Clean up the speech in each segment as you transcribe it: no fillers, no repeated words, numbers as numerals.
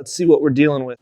let's see what we're dealing with.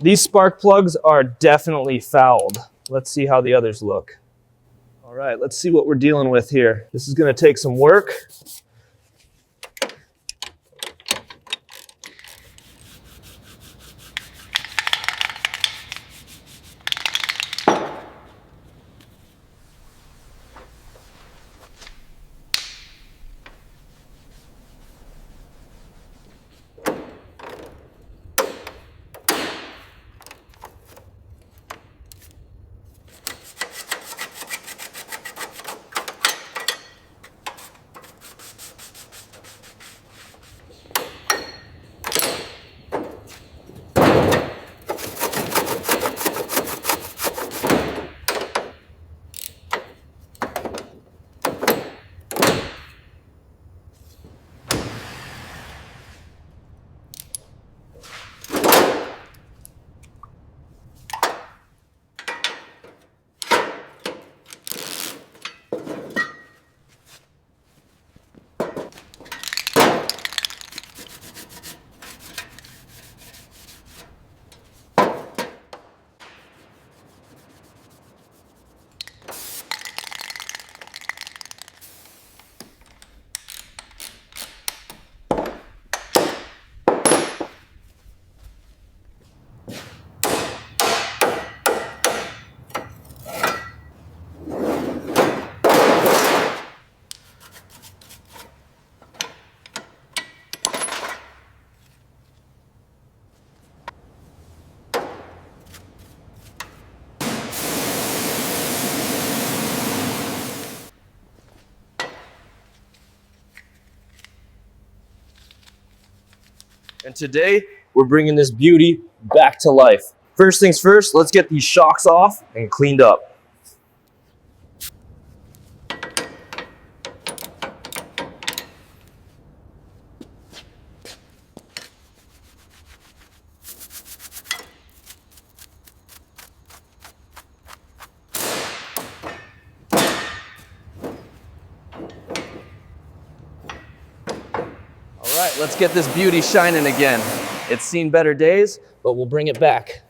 These spark plugs are definitely fouled. Let's see how the others look. All right, let's see what we're dealing with here. This is going to take some work. And today, we're bringing this beauty back to life. First things first, let's get these shocks off and cleaned up. All right, let's get this beauty shining again. It's seen better days, but we'll bring it back.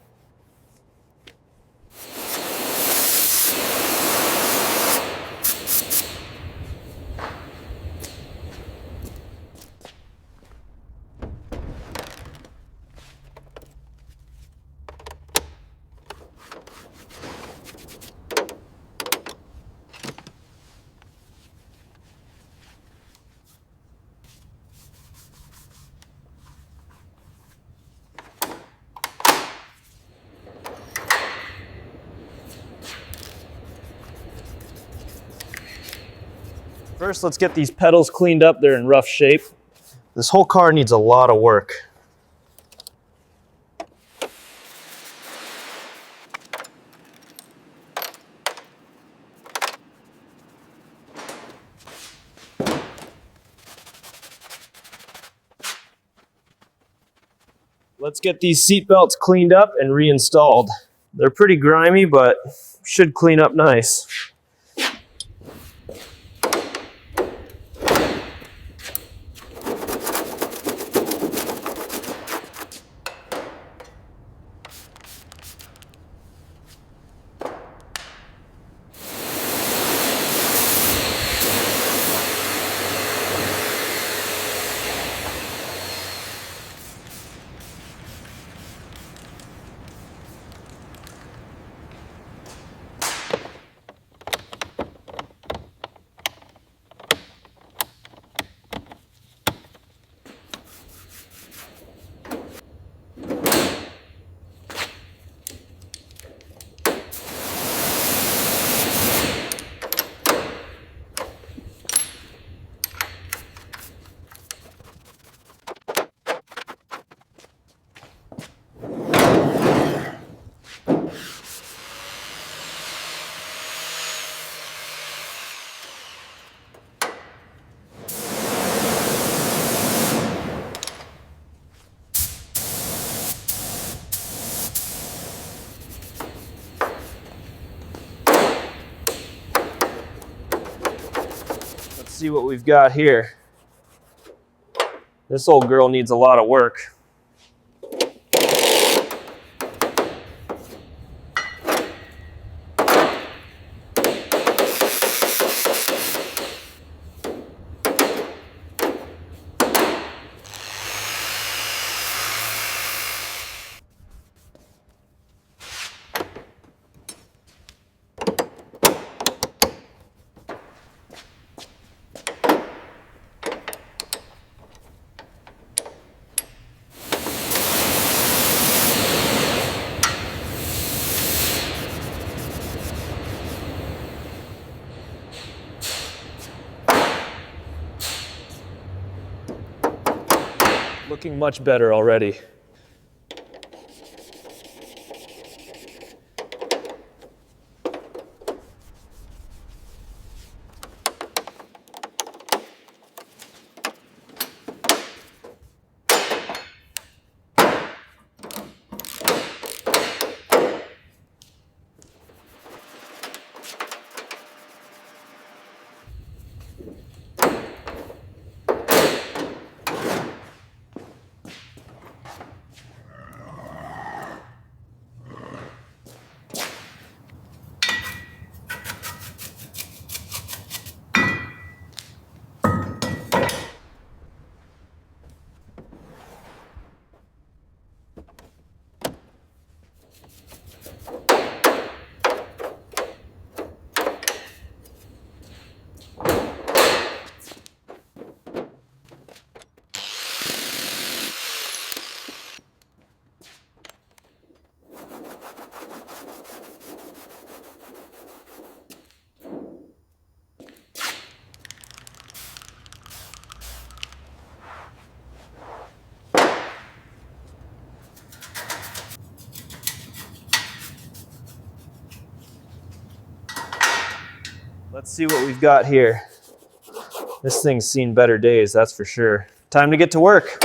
First, let's get these pedals cleaned up. They're in rough shape. This whole car needs a lot of work. Let's get these seat belts cleaned up and reinstalled. They're pretty grimy, but should clean up nice. Let's see what we've got here. This old girl needs a lot of work. Looking much better already. Let's see what we've got here. This thing's seen better days, that's for sure. Time to get to work.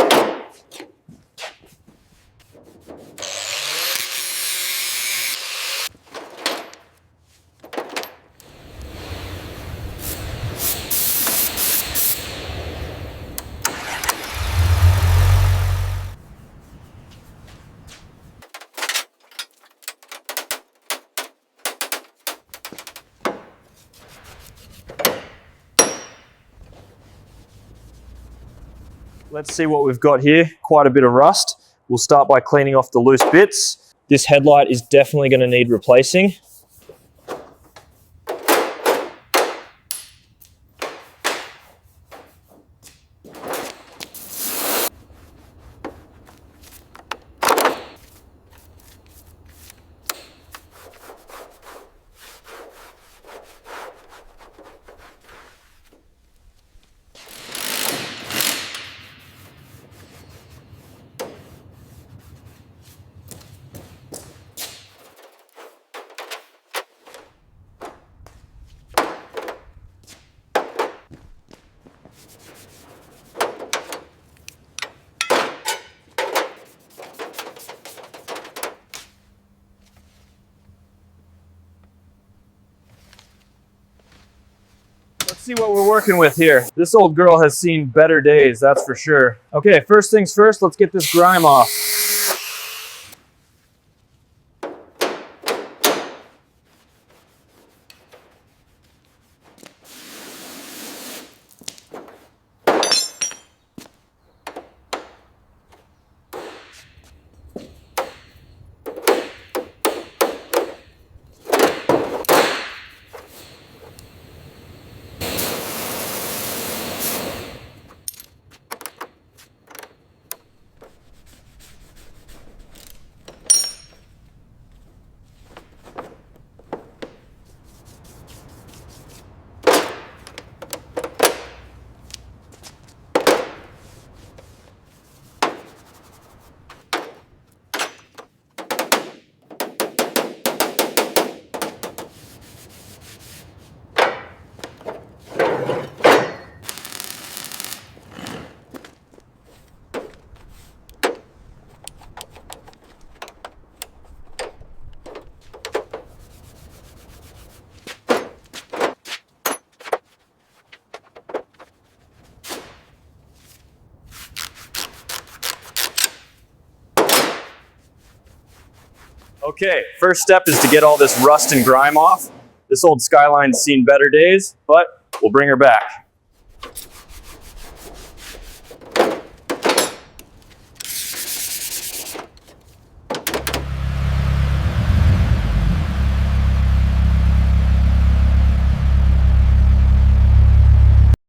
Let's see what we've got here. Quite a bit of rust. We'll start by cleaning off the loose bits. This headlight is definitely going to need replacing. see what we're working with here. This old girl has seen better days, that's for sure. Okay, first things first, let's get this grime off. Okay, first step is to get all this rust and grime off. This old Skyline's seen better days, but we'll bring her back.